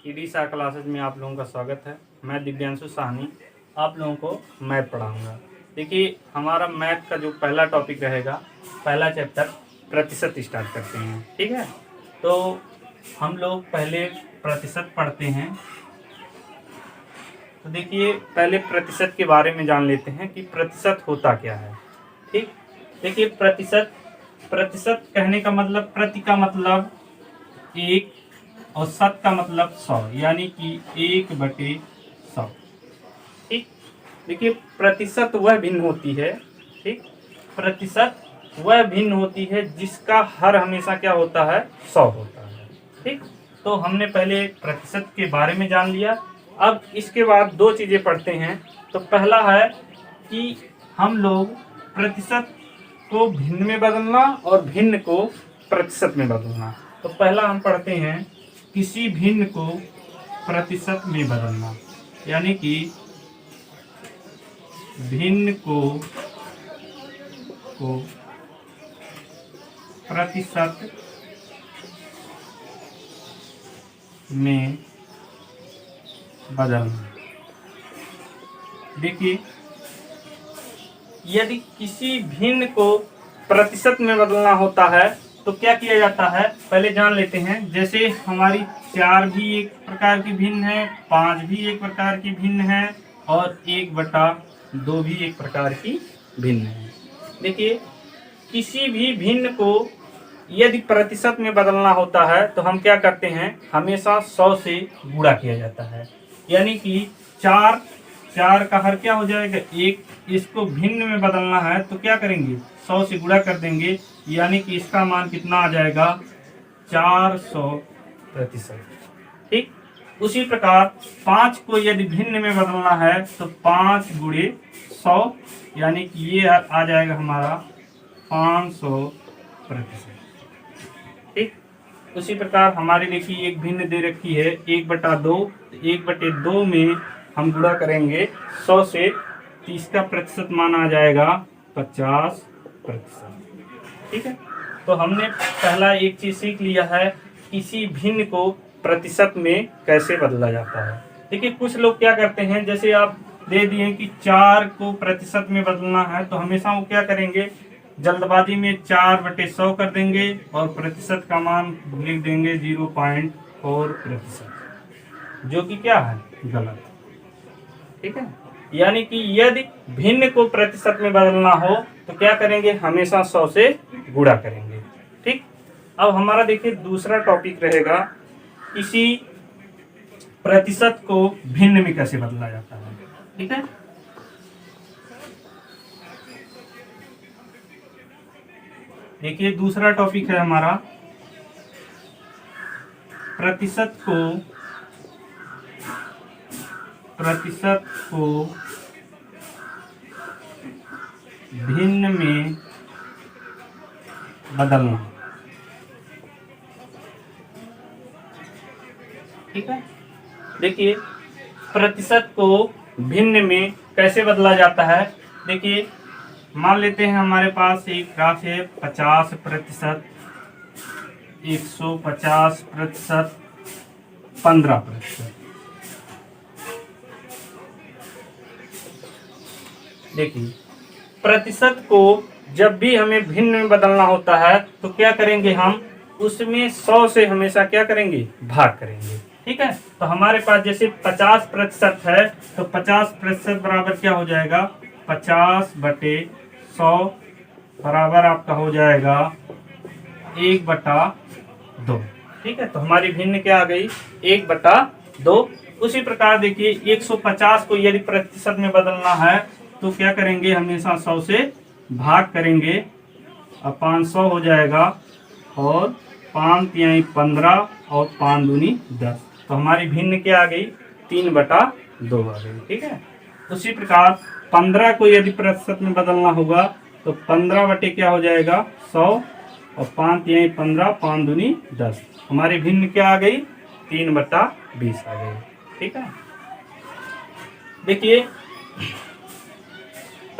ईडीसा classes में आप लोगों का स्वागत है। मैं दिव्यांशु साहनी आप लोगों को मैथ पढ़ाऊंगा। देखिए, हमारा मैथ का जो पहला टॉपिक रहेगा, पहला चैप्टर प्रतिशत स्टार्ट करते हैं। ठीक है, तो हम लोग पहले प्रतिशत पढ़ते हैं। तो देखिए, पहले प्रतिशत के बारे में जान लेते हैं कि प्रतिशत होता क्या है। ठीक, देखिए, प्रतिशत कहने का मतलब, प्रति का मतलब एक और शत का मतलब 100, यानी कि 1/100। ठीक, देखिए, प्रतिशत वह भिन्न होती है। ठीक, प्रतिशत वह भिन्न होती है जिसका हर हमेशा क्या होता है, 100 होता है। ठीक, तो हमने पहले प्रतिशत के बारे में जान लिया। अब इसके बाद दो चीजें पढ़ते हैं। तो पहला है कि हम लोग प्रतिशत को भिन्न में बदलना और भिन्न को प्रतिशत में बदलना। तो पहला हम पढ़ते हैं किसी भिन्न को प्रतिशत में बदलना, यानी कि भिन्न को प्रतिशत में बदलना। देखिए, यदि किसी भिन्न को प्रतिशत में बदलना होता है तो क्या किया जाता है, पहले जान लेते हैं। जैसे हमारी 4 भी एक प्रकार की भिन्न है, 5 भी एक प्रकार की भिन्न है और 1/2 भी एक प्रकार की भिन्न है। देखिए, किसी भी भिन्न को यदि प्रतिशत में बदलना होता है तो हम क्या करते हैं, हमेशा 100 से गुणा किया जाता है। यानी कि 4 का हर क्या हो जाएगा, 1। इसको भिन्न में बदलना है तो क्या करेंगे, 100 से गुणा कर देंगे, यानी कि इसका मान कितना आ जाएगा, 400%। ठीक, उसी प्रकार 5 को यदि भिन्न में बदलना है तो 5 × 100, यानी कि ये आ जाएगा हमारा 500%। ठीक, उसी प्रकार हमारे लिए एक भिन्न दे रखी है 1/2। 1/2 में हम गुणा करेंगे 100 से, तो इसका प्रतिशत मान आ जाएगा 50%। ठीक है, तो हमने पहला एक चीज सीख लिया है, किसी भिन्न को प्रतिशत में कैसे बदला जाता है। देखिए, कुछ लोग क्या करते हैं, जैसे आप दे दिए कि 4 को प्रतिशत में बदलना है तो हमेशा वो क्या करेंगे, जल्दबाजी में 4/100 कर देंगे और प्रतिशत का मान लिख देंगे 0.4%, जो कि क्या है, गलत। ठीक है, यानी कि यदि भिन्न को प्रतिशत में बदलना हो तो क्या करेंगे, हमेशा 100 से गुणा करेंगे। ठीक, अब हमारा देखिए दूसरा टॉपिक रहेगा, किसी प्रतिशत को भिन्न में कैसे बदला जाता है। ठीक है, देखिए दूसरा टॉपिक है हमारा, प्रतिशत को भिन्न में बदलना। ठीक है, देखिए प्रतिशत को भिन्न में कैसे बदला जाता है। देखिए, मान लेते हैं हमारे पास एक ग्राफ है, 50%, 150%, 15%। देखिए, प्रतिशत को जब भी हमें भिन्न में बदलना होता है तो क्या करेंगे, हम उसमें 100 से हमेशा क्या करेंगे, भाग करेंगे। ठीक है, तो हमारे पास जैसे 50% है तो 50% बराबर क्या हो जाएगा, 50/100 बराबर आपका हो जाएगा 1/2। ठीक है, तो हमारी भिन्न क्या आ गई, 1/2। उसी प्रकार देखिए, 150 को यदि प्रतिशत में बदलना है तो क्या करेंगे, हमेशा 100 से भाग करेंगे और 500 हो जाएगा, और 5 × 15 और 5 × 10, तो हमारी भिन्न क्या आ गई, 3/2 आ गई। ठीक है, उसी प्रकार 15 को यदि प्रतिशत में बदलना होगा तो 15 क्या हो जाएगा, 100, और 5 × 15, 5 × 10, हमारी भिन्न क्या आ गई, 3/20 आ गई। ठीक है, देखिए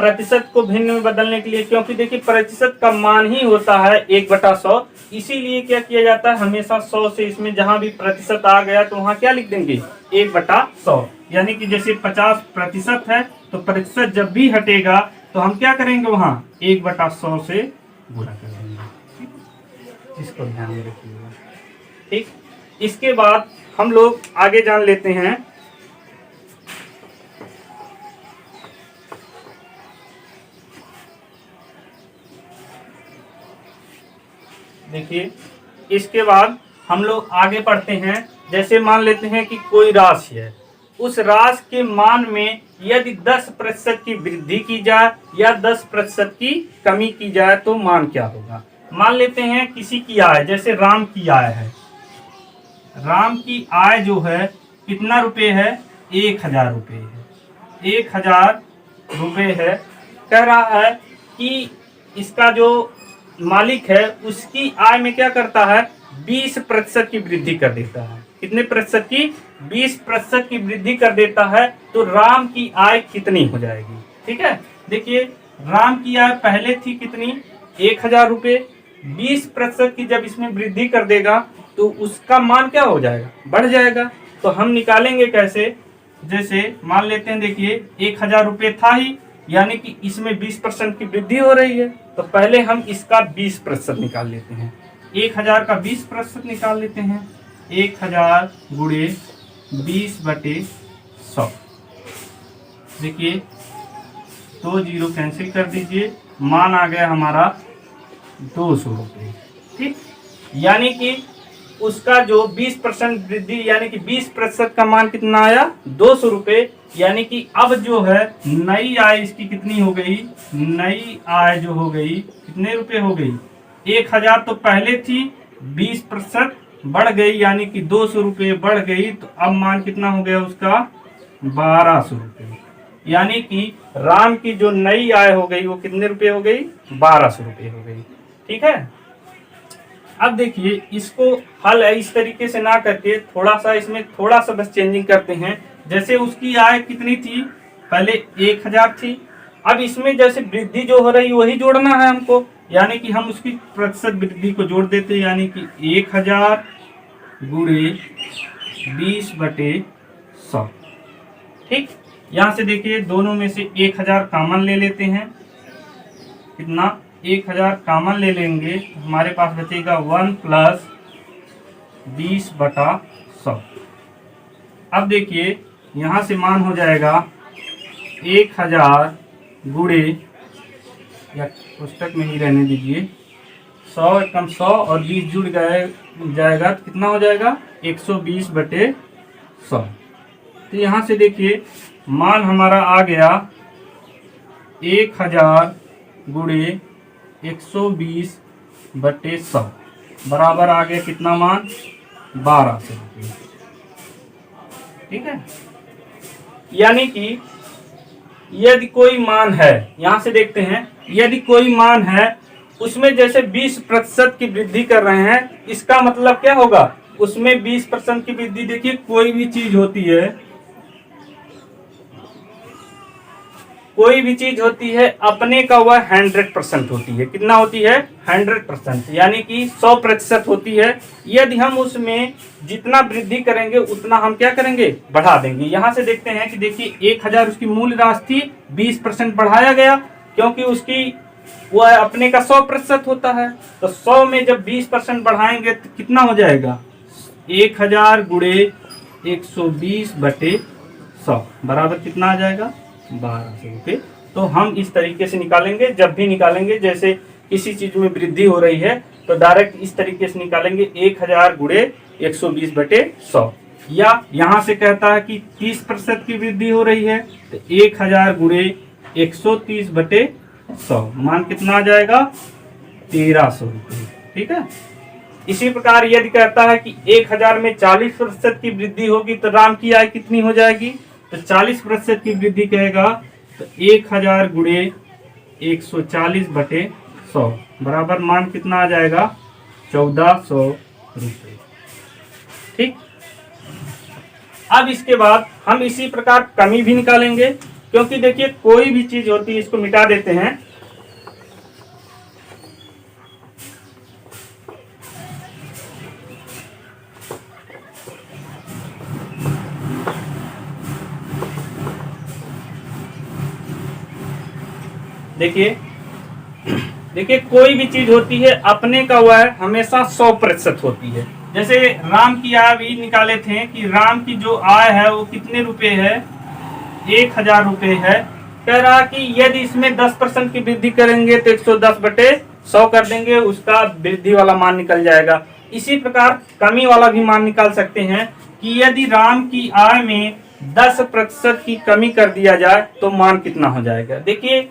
प्रतिशत को भिन्न में बदलने के लिए, क्योंकि देखिए प्रतिशत का मान ही होता है 1/100, इसीलिए क्या किया जाता है हमेशा 100 से इसमें जहां भी प्रतिशत आ गया तो वहां क्या लिख देंगे 1/100। यानी कि जैसे 50% है तो प्रतिशत जब भी हटेगा तो हम क्या करेंगे वहां 1/100 से गुणा कर देंगे। इसको ध्यान में रखिएगा। ठीक, इसके बाद हम लोग आगे जान लेते हैं देखिए इसके बाद हम लोग आगे पढ़ते हैं। जैसे मान लेते हैं कि कोई राशि है, उस राशि के मान में यदि 10% की वृद्धि की जाए या 10% की कमी की जाए तो मान क्या होगा। मान लेते हैं किसी की आय, जैसे राम की आय है, राम की आय जो है कितना रुपए है 1000 रुपये है, 1000 रुपये है। कह रहा है कि इसका जो मालिक है उसकी आय में क्या करता है 20% की वृद्धि कर देता है। कितने प्रतिशत की 20% की वृद्धि कर देता है तो राम की आय कितनी हो जाएगी। ठीक है, देखिए राम की आय पहले थी कितनी 1000 रुपये, 20% की जब इसमें वृद्धि कर देगा तो उसका मान क्या हो जाएगा बढ़ जाएगा। तो हम निकालेंगे कैसे, जैसे मान लेते हैं देखिए 1000 रुपये था ही, यानी कि इसमें 20% की वृद्धि हो रही है तो पहले हम इसका 20% निकाल लेते हैं। 1000 का 20% निकाल लेते हैं, 1000 गुणे 20/100। देखिए 2 जीरो कैंसिल कर दीजिए, मान आ गया हमारा 200 रुपये। ठीक, यानी कि उसका जो 20% वृद्धि यानी कि 20% का मान कितना आया 200 रुपये। यानी कि अब जो है नई आय इसकी कितनी हो गई, नई आय जो हो गई कितने रुपए हो गई 1000 तो पहले थी, 20% बढ़ गई यानी कि 200 रुपये बढ़ गई तो अब मान कितना हो गया उसका 1200 रुपये। यानी कि राम की जो नई आय हो गई वो कितने रुपए हो गई 1200 रुपये हो गई। ठीक है, अब देखिए इसको हल इस तरीके से ना करके थोड़ा सा इसमें थोड़ा सा बस चेंजिंग करते हैं। जैसे उसकी आय कितनी थी पहले 1000 थी, अब इसमें जैसे वृद्धि जो हो रही वही जोड़ना है हमको, यानी कि हम उसकी प्रतिशत वृद्धि को जोड़ देते हैं, यानी कि 1000 गुणे 20/100। ठीक, यहाँ से देखिए दोनों में से 1000 कॉमन ले लेते हैं, कितना 1000 कॉमन ले लेंगे तो हमारे पास बचेगा 1 + 20/100। अब देखिए यहाँ से मान हो जाएगा 1000 गुणे, या पुस्तक में ही रहने दीजिए, 100 एकम 100 और 20 जुड़ जाएगा तो कितना हो जाएगा 120/100। तो यहाँ से देखिए मान हमारा आ गया 1000 गुणे 120/100 बराबर आ गया कितना मान 1200 रुपये। ठीक है, यानी कि यदि कोई मान है, यहां से देखते हैं यदि कोई मान है उसमें जैसे 20% की वृद्धि कर रहे हैं, इसका मतलब क्या होगा उसमें 20% की वृद्धि। देखिए कोई भी चीज होती है, कोई भी चीज होती है अपने का वह 100% होती है। कितना होती है 100%, यानी कि 100% होती है। यदि हम उसमें जितना वृद्धि करेंगे उतना हम क्या करेंगे बढ़ा देंगे। यहाँ से देखते हैं कि देखिए 1000 उसकी मूल राशि थी, 20% बढ़ाया गया क्योंकि उसकी वह अपने का 100% होता है। तो 100 में जब 20% बढ़ाएंगे तो कितना हो जाएगा 1000 गुणे 120/100 बराबर कितना आ जाएगा 1200 रुपये। तो हम इस तरीके से निकालेंगे, जब भी निकालेंगे जैसे किसी चीज में वृद्धि हो रही है तो डायरेक्ट इस तरीके से निकालेंगे 1000 गुणे 120/100। या यहाँ से कहता है कि 30% की वृद्धि हो रही है तो 1000 गुणे 130/100 मान कितना आ जाएगा 1300 रुपये। ठीक है, इसी प्रकार यदि कहता है कि 1000 में 40% की वृद्धि होगी तो राम की आय कितनी हो जाएगी, तो 40% की वृद्धि कहेगा तो 1000 गुणे 140/100 बराबर मान कितना आ जाएगा 1400 रुपये। ठीक, अब इसके बाद हम इसी प्रकार कमी भी निकालेंगे। क्योंकि देखिए कोई भी चीज होती है, इसको मिटा देते हैं। देखिए देखिए कोई भी चीज होती है अपने का वह हमेशा 100% होती है। जैसे राम की आय भी निकाले थे कि राम की जो आय है वो कितने रुपए है, 1000 रुपए है। कह रहा कि यदि इसमें 10% की वृद्धि करेंगे तो 110/100 कर देंगे, उसका वृद्धि वाला मान निकल जाएगा। इसी प्रकार कमी वाला भी मान निकाल सकते हैं कि यदि राम की आय में 10% की कमी कर दिया जाए तो मान कितना हो जाएगा। देखिए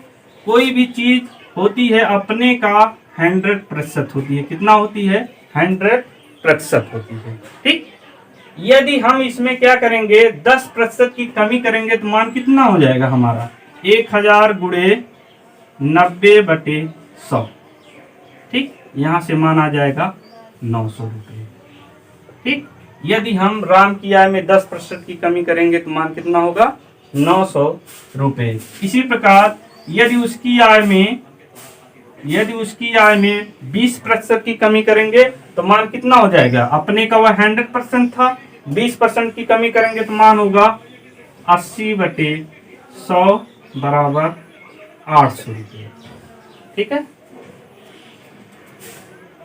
कोई भी चीज होती है अपने का 100% होती है। कितना होती है? 100% होती है। ठीक, यदि हम इसमें क्या करेंगे, 10% की कमी करेंगे तो मान कितना हो जाएगा हमारा? 1000 गुणे 90/100। ठीक, यहां से मान आ जाएगा 900 रुपये। ठीक, यदि हम राम की आय में 10% की कमी करेंगे तो मान कितना होगा? 900 रुपये। इसी प्रकार यदि उसकी आय में 20% की कमी करेंगे तो मान कितना हो जाएगा? अपने का वह 100% था, 20% की कमी करेंगे तो मान होगा 80/100 बराबर 800 रुपये। ठीक है,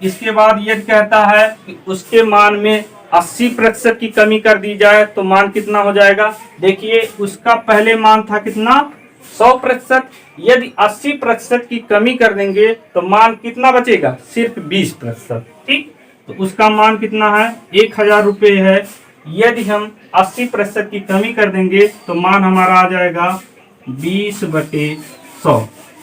इसके बाद यदि कहता है कि उसके मान में 80% की कमी कर दी जाए तो मान कितना हो जाएगा। देखिए उसका पहले मान था कितना? 100%। यदि 80% की कमी कर देंगे तो मान कितना बचेगा? सिर्फ 20%। ठीक, तो उसका मान कितना है? 1000 रुपये है। यदि हम 80% की कमी कर देंगे तो मान हमारा आ जाएगा 20/100,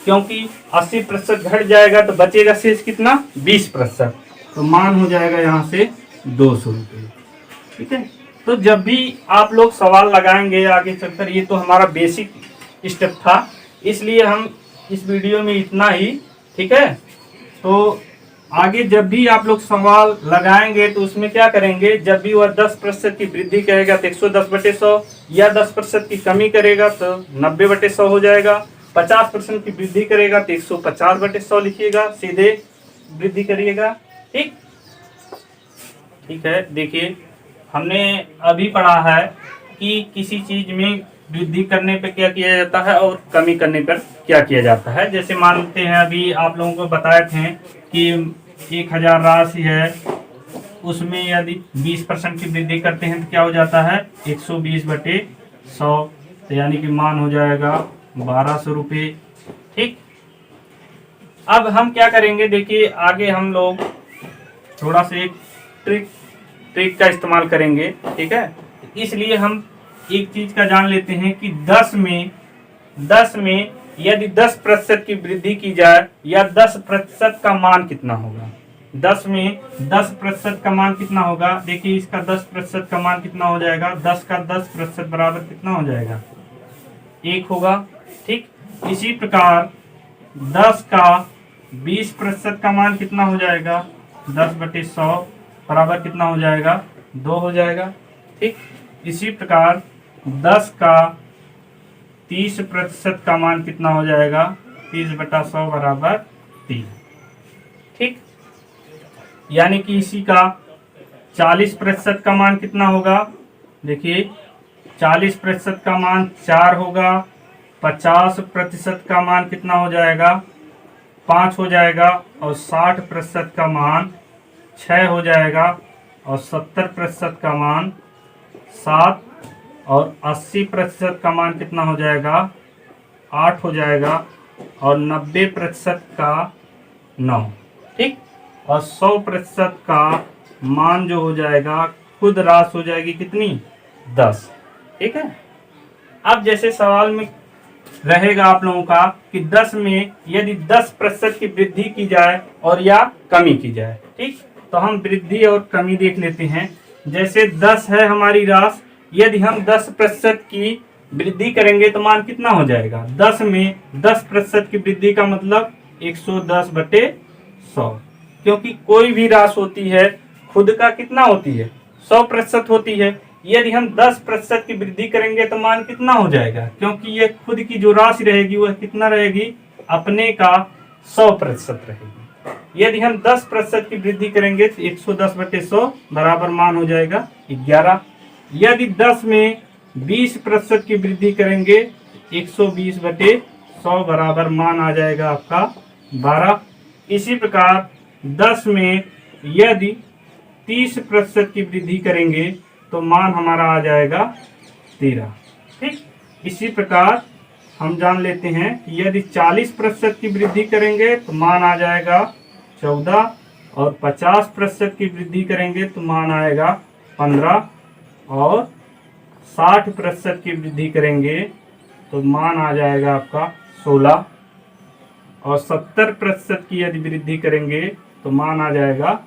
क्योंकि 80% घट जाएगा तो बचेगा शेष कितना? 20%। तो मान हो जाएगा यहाँ से 200 रुपये। ठीक है, तो जब भी आप लोग सवाल लगाएंगे आगे चलकर, ये तो हमारा बेसिक स्टेप था, इसलिए हम इस वीडियो में इतना ही। ठीक है, तो आगे जब भी आप लोग सवाल लगाएंगे तो उसमें क्या करेंगे, जब भी वह 10% की वृद्धि करेगा तो 110/100, या 10% की कमी करेगा तो 90/100 हो जाएगा। 50% की वृद्धि करेगा तो 150/100 लिखिएगा, सीधे वृद्धि करिएगा। ठीक, ठीक है। देखिए हमने अभी पढ़ा है कि किसी चीज में वृद्धि करने पे क्या किया जाता है और कमी करने पर क्या किया जाता है। जैसे मानते हैं अभी आप लोगों को बताए थे कि 1000 राशि है, उसमें यदि 20% की वृद्धि करते हैं तो क्या हो जाता है? 120/100, तो यानी कि मान हो जाएगा 1200 रुपये। ठीक, अब हम क्या करेंगे, देखिए आगे हम लोग थोड़ा सा एक ट्रिक का इस्तेमाल करेंगे। ठीक है, इसलिए हम एक चीज का जान लेते हैं कि 10 में यदि 10% की वृद्धि की जाए या 10% का मान कितना होगा। 10 में 10% का मान कितना होगा? देखिए इसका 10% का मान कितना हो जाएगा? 10 का 10% बराबर कितना हो जाएगा? 1 होगा। ठीक, इसी प्रकार 10 का 20% का मान कितना हो जाएगा? 10/100 बराबर कितना हो जाएगा? 2 हो जाएगा। ठीक, इसी प्रकार 10 का 30% का मान कितना हो जाएगा? 30/100 बराबर 3। ठीक, यानी कि इसी का 40% का मान कितना होगा? देखिए 40% का मान 4 होगा। 50% का मान कितना हो जाएगा? 5 हो जाएगा। और 60% का मान 6 हो जाएगा। और 70% का मान 7, और 80% का मान कितना हो जाएगा? 8 हो जाएगा। और 90% का 9। ठीक, और 100% का मान जो हो जाएगा, खुद राशि हो जाएगी कितनी? 10। ठीक है, अब जैसे सवाल में रहेगा आप लोगों का कि 10 में यदि 10% की वृद्धि की जाए और या कमी की जाए। ठीक, तो हम वृद्धि और कमी देख लेते हैं। जैसे 10 है हमारी राशि, यदि हम 10% की वृद्धि करेंगे तो मान कितना हो जाएगा? 10 में 10% की वृद्धि का मतलब 110/100, क्योंकि कोई भी राशि होती है खुद का कितना होती है? 100% होती है। यदि हम 10% की वृद्धि करेंगे तो मान कितना हो जाएगा, क्योंकि ये खुद की जो राशि रहेगी वह कितना रहेगी, अपने का 100% रहेगी। यदि हम 10% की वृद्धि करेंगे तो 110/100 बराबर मान हो जाएगा 11। यदि 10 में 20% की वृद्धि करेंगे 120/100 बराबर मान आ जाएगा आपका 12। इसी प्रकार 10 में यदि 30% की वृद्धि करेंगे तो मान हमारा आ जाएगा 13। ठीक, इसी प्रकार हम जान लेते हैं कि यदि 40% की वृद्धि करेंगे तो मान आ जाएगा 14, और 50% की वृद्धि करेंगे तो मान आएगा 15, और 60% की वृद्धि करेंगे तो मान आ जाएगा आपका 16, और 70% की यदि वृद्धि करेंगे तो मान आ जाएगा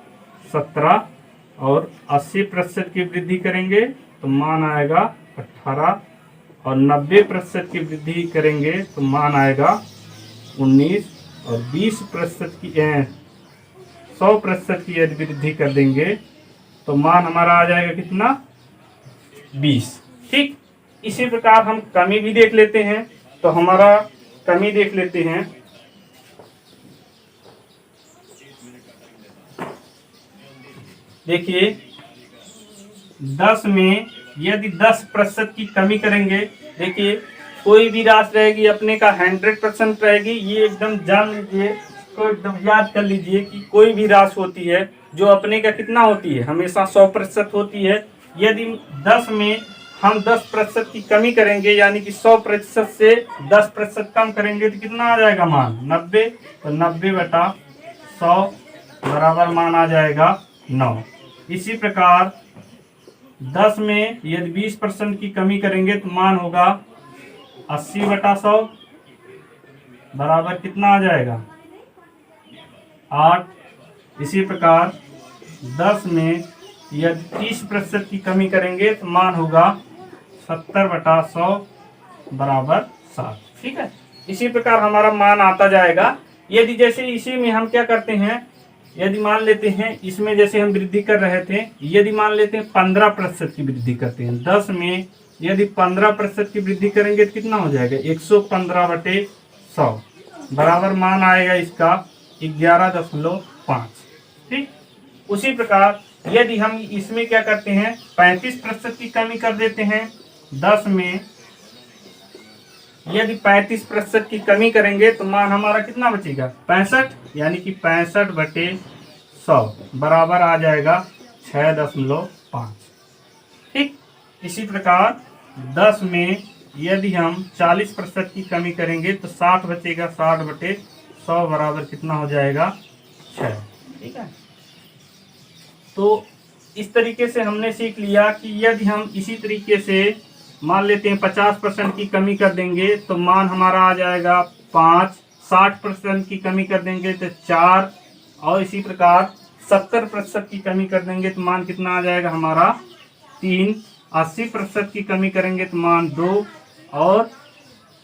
17, और 80% की वृद्धि करेंगे तो मान आएगा 18, और 90% की वृद्धि करेंगे तो मान आएगा 19, और 20% की 100% की यदि वृद्धि कर देंगे तो मान हमारा आ जाएगा कितना, 20। ठीक, इसी प्रकार हम कमी भी देख लेते हैं। तो हमारा कमी देख लेते हैं। देखिए 10 में यदि 10% की कमी करेंगे, देखिए कोई भी राशि रहेगी अपने का 100% रहेगी। ये एकदम जान लीजिए, इसको एकदम याद कर लीजिए कि कोई भी राशि होती है जो अपने का कितना होती है, हमेशा 100% होती है। यदि 10 में हम 10% की कमी करेंगे यानी कि 100% से 10% कम करेंगे तो कितना आ जाएगा मान, 90। तो 90/100 बराबर मान आ जाएगा 9। इसी प्रकार 10 में यदि 20% की कमी करेंगे तो मान होगा 80/100 बराबर कितना आ जाएगा, 8। इसी प्रकार 10 में यदि 30% की कमी करेंगे तो मान होगा 70/100 बराबर 7। ठीक है, इसी प्रकार हमारा मान आता जाएगा। यदि जैसे इसी में हम क्या करते हैं, यदि मान लेते हैं इसमें जैसे हम वृद्धि कर रहे थे, यदि मान लेते हैं 15% की वृद्धि करते हैं, 10 में यदि 15% की वृद्धि करेंगे तो कितना हो जाएगा, 115/100 बराबर मान आएगा इसका 11.5। ठीक, उसी प्रकार यदि हम इसमें क्या करते हैं 35% की कमी कर देते हैं, 10 में यदि 35% की कमी करेंगे तो मान हमारा कितना बचेगा, 65, यानी कि 65/100 बराबर आ जाएगा 6.5। ठीक, इसी प्रकार 10 में यदि हम 40% की कमी करेंगे तो 60 बचेगा, 60/100 बराबर कितना हो जाएगा, 6। ठीक है, तो इस तरीके से हमने सीख लिया कि यदि हम इसी तरीके से मान लेते हैं 50% की कमी कर देंगे तो मान हमारा आ जाएगा 5, 60% की कमी कर देंगे तो 4, और इसी प्रकार 70% की कमी कर देंगे तो मान कितना आ जाएगा हमारा 3, 80% की कमी करेंगे तो मान 2, और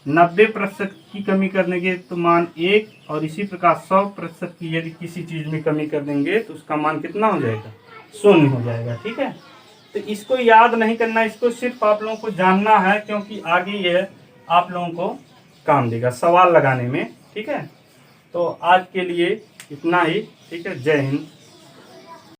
90% की कमी कर देंगे तो मान 1, और इसी प्रकार 100% की यदि किसी चीज़ में कमी कर देंगे तो उसका मान कितना हो जाएगा, 0 हो जाएगा। ठीक है, तो इसको याद नहीं करना, इसको सिर्फ आप लोगों को जानना है, क्योंकि आगे ये आप लोगों को काम देगा सवाल लगाने में। ठीक है, तो आज के लिए इतना ही। ठीक है, जय हिंद।